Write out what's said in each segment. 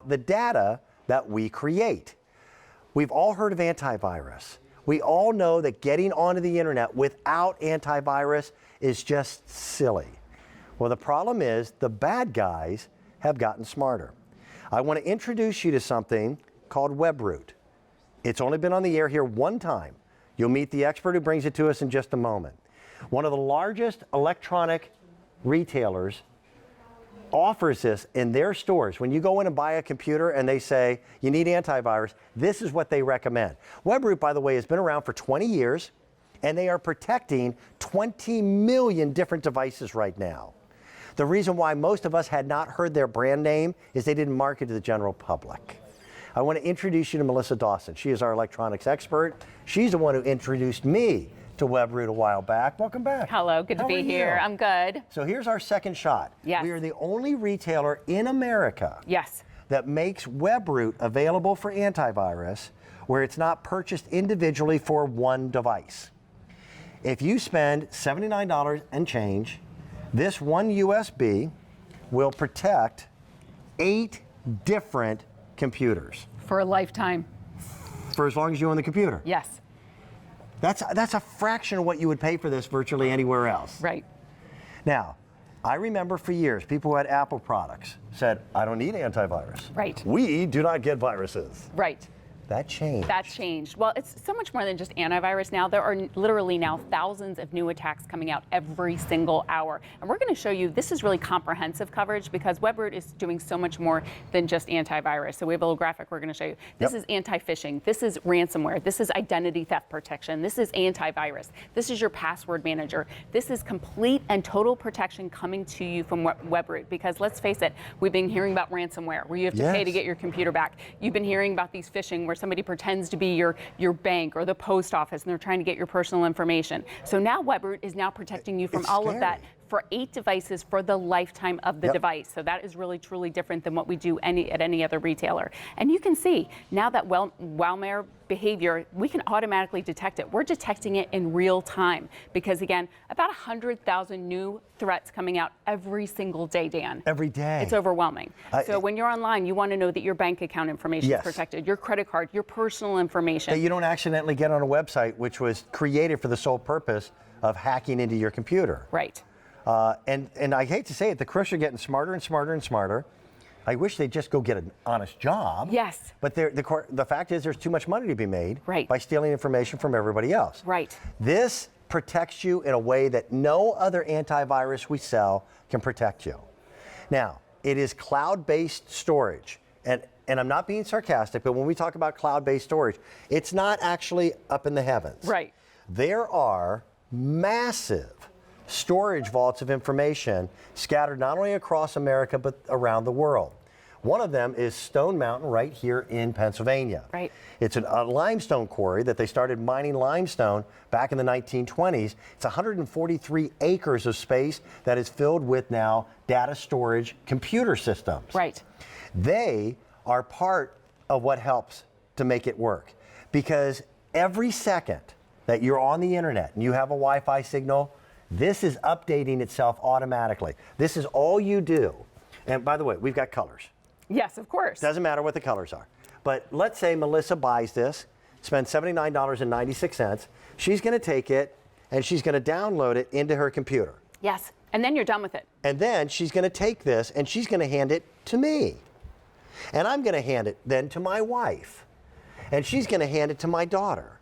the data that we create. We've all heard of antivirus. We all know that getting onto the internet without antivirus is just silly. Well, the problem is the bad guys have gotten smarter. I want to introduce you to something called Webroot. It's only been on the air here one time. You'll meet the expert who brings it to us in just a moment. One of the largest electronic retailers offers this in their stores. When you go in and buy a computer and they say you need antivirus, this is what they recommend. Webroot, by the way, has been around for 20 years, and they are protecting 20 million different devices right now. The reason why most of us had not heard their brand name is they didn't market to the general public. I want to introduce you to Melissa Dawson. She is our electronics expert. She's the one who introduced me to Webroot a while back. Welcome back. Hello, good to be here. I'm good. So here's our second shot. Yes. We are the only retailer in America that makes Webroot available for antivirus where it's not purchased individually for one device. If you spend $79 and change, this one USB will protect 8 different computers. For a lifetime. For as long as you own the computer. Yes. That's a fraction of what you would pay for this virtually anywhere else. Right. Now, I remember for years, people who had Apple products said, I don't need antivirus. Right. We do not get viruses. Right. That changed. That changed. Well, it's so much more than just antivirus now. There are literally now thousands of new attacks coming out every single hour. And we're going to show you this is really comprehensive coverage because Webroot is doing so much more than just antivirus. So we have a little graphic we're going to show you. This is anti-phishing. This is ransomware. This is identity theft protection. This is antivirus. This is your password manager. This is complete and total protection coming to you from Webroot because let's face it, we've been hearing about ransomware where you have to pay to get your computer back. You've been hearing about these phishing where somebody pretends to be your bank or the post office and they're trying to get your personal information. So now Webroot is now protecting you from all of that for 8 devices for the lifetime of the device. So that is really truly different than what we do at any other retailer. And you can see now that malware behavior, we can automatically detect it. We're detecting it in real time because again, about 100,000 new threats coming out every single day, Dan. Every day. It's overwhelming. So when you're online, you want to know that your bank account information is protected, your credit card, your personal information. That you don't accidentally get on a website which was created for the sole purpose of hacking into your computer. Right. And I hate to say it, the crooks are getting smarter and smarter and smarter. I wish they'd just go get an honest job. Yes. But the fact is there's too much money to be made by stealing information from everybody else. Right. This protects you in a way that no other antivirus we sell can protect you. Now, it is cloud-based storage. And I'm not being sarcastic, but when we talk about cloud-based storage, it's not actually up in the heavens. Right. There are massive storage vaults of information scattered not only across America, but around the world. One of them is Stone Mountain right here in Pennsylvania. Right. It's a limestone quarry that they started mining limestone back in the 1920s. It's 143 acres of space that is filled with now data storage computer systems. Right. They are part of what helps to make it work because every second that you're on the internet and you have a Wi-Fi signal, this is updating itself automatically. This is all you do. And by the way, we've got colors. Yes, of course. Doesn't matter what the colors are. But let's say Melissa buys this, spends $79.96. She's going to take it and she's going to download it into her computer. Yes, and then you're done with it. And then she's going to take this and she's going to hand it to me. And I'm going to hand it then to my wife. And she's going to hand it to my daughter,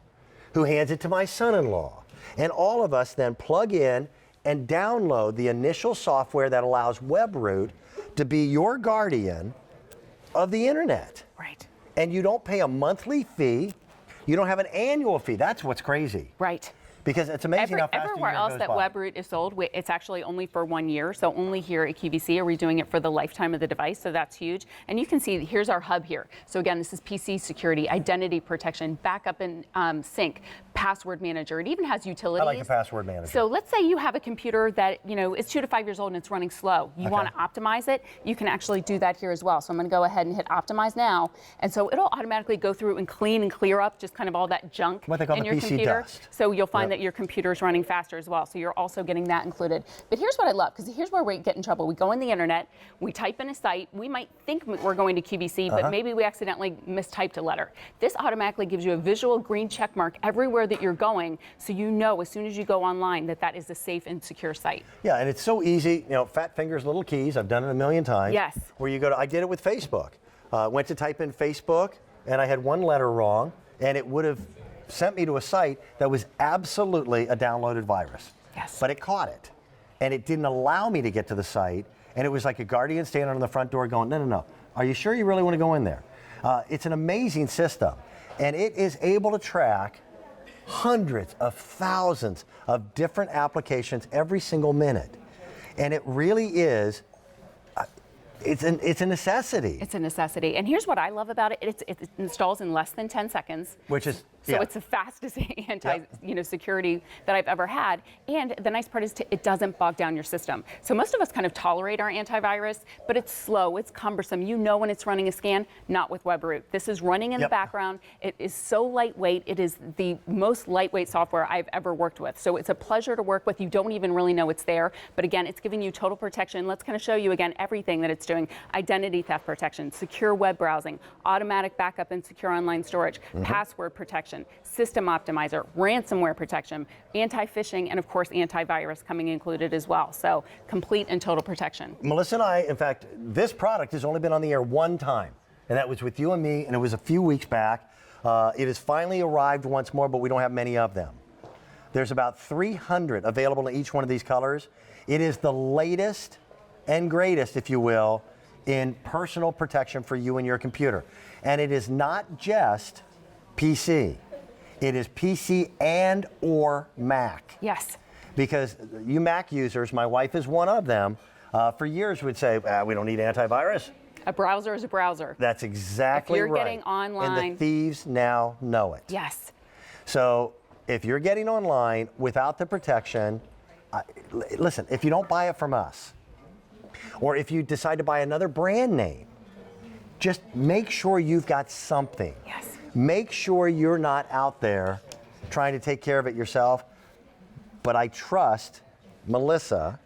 who hands it to my son-in-law. And all of us then plug in and download the initial software that allows Webroot to be your guardian of the internet. Right. And you don't pay a monthly fee. You don't have an annual fee. That's what's crazy. Right. Because it's amazing how fast everywhere else that Webroot is sold, it's actually only for 1 year. So only here at QVC are we doing it for the lifetime of the device. So that's huge. And you can see here's our hub here. So again, this is PC security, identity protection, backup and sync, password manager. It even has utilities. I like the password manager. So let's say you have a computer that is 2 to 5 years old and it's running slow. You want to optimize it. You can actually do that here as well. So I'm going to go ahead and hit optimize now. And so it'll automatically go through and clean and clear up just kind of all that junk what they call in the your PC computer. dust. So you'll find that that your computer is running faster as well. So you're also getting that included. But here's what I love, because here's where we get in trouble. We go on the internet, we type in a site, we might think we're going to QVC, but maybe we accidentally mistyped a letter. This automatically gives you a visual green check mark everywhere that you're going, so you know as soon as you go online that that is a safe and secure site. Yeah, and it's so easy, you know, fat fingers, little keys. I've done it a million times. Yes. Where you go to, I did it with Facebook. Went to type in Facebook, and I had one letter wrong, and it would have sent me to a site that was absolutely a downloaded virus. Yes. But it caught it, and it didn't allow me to get to the site, and it was like a guardian standing on the front door going, no, no, no. Are you sure you really want to go in there? It's an amazing system, and it is able to track hundreds of thousands of different applications every single minute. And it really is, it's a necessity. It's a necessity. And here's what I love about it. It installs in less than 10 seconds. Which is, So it's the fastest security that I've ever had. And the nice part is it doesn't bog down your system. So most of us kind of tolerate our antivirus, but it's slow, it's cumbersome. You know when it's running a scan, not with Webroot. This is running in the background. It is so lightweight. It is the most lightweight software I've ever worked with. So it's a pleasure to work with. You don't even really know it's there. But again, it's giving you total protection. Let's kind of show you again everything that it's doing. Identity theft protection, secure web browsing, automatic backup and secure online storage, password protection, system optimizer, ransomware protection, anti-phishing, and of course antivirus coming included as well. So complete and total protection. Melissa and I, in fact, this product has only been on the air one time, and that was with you and me, and it was a few weeks back. It has finally arrived once more, but we don't have many of them. There's about 300 available in each one of these colors. It is the latest and greatest, if you will, in personal protection for you and your computer. And it is not just PC. It is PC and or Mac. Yes. Because you Mac users, my wife is one of them, for years would say, we don't need antivirus. A browser is a browser. That's exactly right. If you're getting online. And the thieves now know it. Yes. So if you're getting online without the protection, listen, if you don't buy it from us, or if you decide to buy another brand name, just make sure you've got something. Yes. Make sure you're not out there trying to take care of it yourself. But I trust Melissa,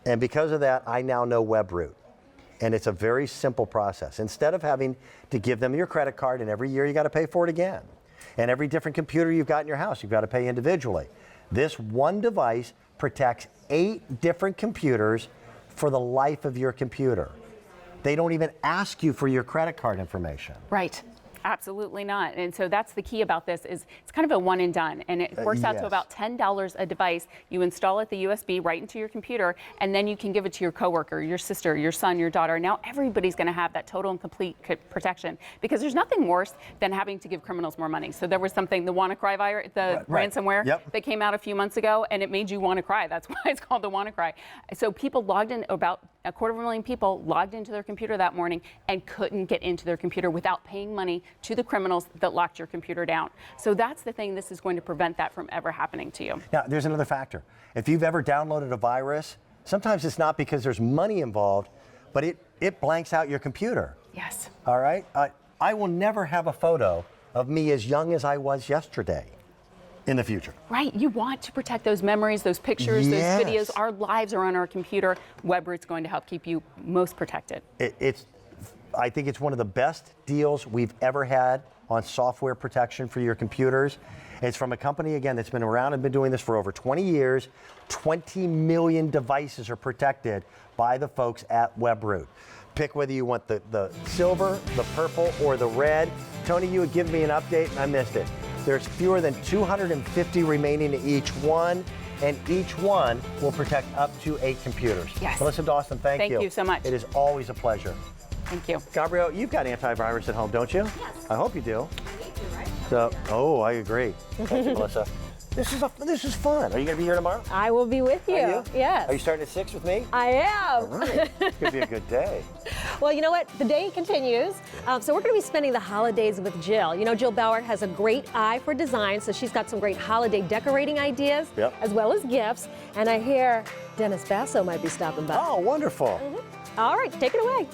and because of that, I now know Webroot. And it's a very simple process. Instead of having to give them your credit card and every year you got to pay for it again, and every different computer you've got in your house, you've got to pay individually. This one device protects 8 different computers for the life of your computer. They don't even ask you for your credit card information. Right. Absolutely not. And so that's the key about this is it's kind of a one and done. And it works out to about $10 a device. You install it, the USB, right into your computer, and then you can give it to your coworker, your sister, your son, your daughter. Now everybody's going to have that total and complete protection, because there's nothing worse than having to give criminals more money. So there was something, the WannaCry virus, the ransomware that came out a few months ago, and it made you want to cry. That's why it's called the WannaCry. So people logged in, about 250,000 people logged into their computer that morning and couldn't get into their computer without paying money to the criminals that locked your computer down. So that's the thing. This is going to prevent that from ever happening to you. Now, there's another factor. If you've ever downloaded a virus, sometimes it's not because there's money involved, but it blanks out your computer. Yes. All right? I will never have a photo of me as young as I was yesterday in the future. Right. You want to protect those memories, those pictures, those videos. Our lives are on our computer. Webroot's going to help keep you most protected. I think it's one of the best deals we've ever had on software protection for your computers. It's from a company, again, that's been around and been doing this for over 20 years. 20 million devices are protected by the folks at Webroot. Pick whether you want the silver, the purple, or the red. Tony, you would give me an update, and I missed it. There's fewer than 250 remaining to each one, and each one will protect up to 8 computers. Yes. Melissa Dawson, thank you. Thank you so much. It is always a pleasure. Thank you. Gabrielle, you've got antivirus at home, don't you? Yes. I hope you do. I need to, right? So, I agree. Thank you, Melissa. This is fun. Are you going to be here tomorrow? I will be with you. Are you? Yes. Are you starting at 6 with me? I am. All right. It's going to be a good day. Well, you know what? The day continues. So we're going to be spending the holidays with Jill. You know, Jill Bauer has a great eye for design, so she's got some great holiday decorating ideas, as well as gifts. And I hear Dennis Basso might be stopping by. Oh, wonderful. All right, take it away.